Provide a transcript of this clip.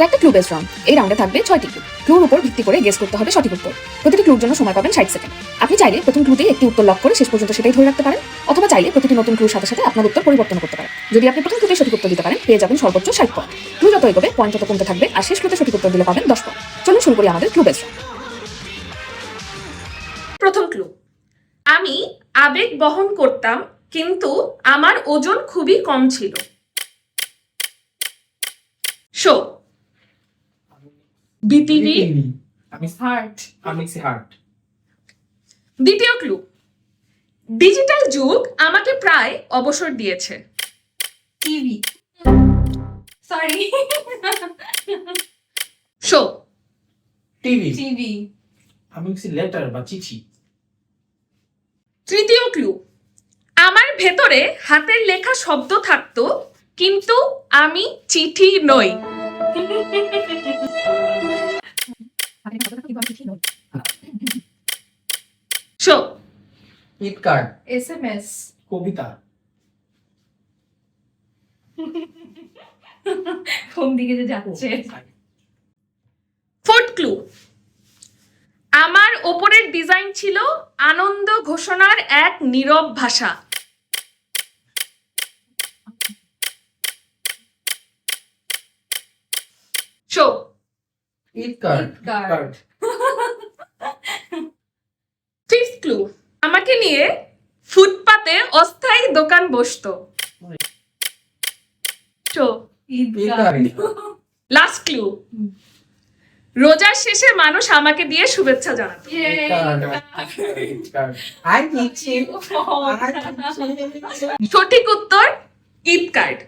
এটা একটা clue base round. এই রাউন্ডে থাকবে 6টি ক্লু। ক্লুর উপর ভিত্তি করে গেস করতে হবে সঠিক উত্তর। প্রতিটি ক্লুর জন্য সময় পাবেন 60 সেকেন্ড। আপনি চাইলে প্রথম ক্লুতেই একটি উত্তর লক করে শেষ পর্যন্ত সেটাই ধরে রাখতে পারেন, অথবা চাইলে প্রতিটি নতুন ক্লুর সাথে সাথে আপনার উত্তর পরিবর্তন করতে পারেন। যদি আপনি প্রথম ক্লুতে সঠিক উত্তর দিতে পারেন, পেয়ে যাবেন সর্বোচ্চ 60 পয়েন্ট। ক্লু যত এগোবে পয়েন্ট তত কমতে থাকবে, আর শেষ ক্লুতে সঠিক উত্তর দিলে পাবেন 10 পয়েন্ট। চলুন শুরু করি আমাদের ক্লু বেস রাউন্ড। প্রথম ক্লু, আমি আবেগ বহন করতাম কিন্তু আমার ওজন খুবই কম ছিল। Show, BTV, heart. দ্বিতীয় ক্লু, ডিজিটাল যুগ আমাকে প্রায় অবসর দিয়েছে। টিভি। সরি। Show, TV. আমি লেটার বা চিঠি। তৃতীয় ক্লু, আমার ভেতরে হাতের লেখা শব্দ থাকতো কিন্তু আমি চিঠি নই। শো, ইট কার্ড। এসএমএস। কবিতা। কোন দিকে যে যাচ্ছে? ফোর্থ ক্লু, আমার ওপরের ডিজাইন ছিল আনন্দ ঘোষণার এক নীরব ভাষা। শো, ইট কার্ড। কার্ড। ফিফথ ক্লু, আমাকে নিয়ে ফুটপাতে অস্থায়ী দোকান বসতো। শো, ইট কার্ড। লাস্ট ক্লু, রোজার শেষে মানুষ আমাকে দিয়ে শুভেচ্ছা জানাতো। সঠিক উত্তর ঈদ কার্ড।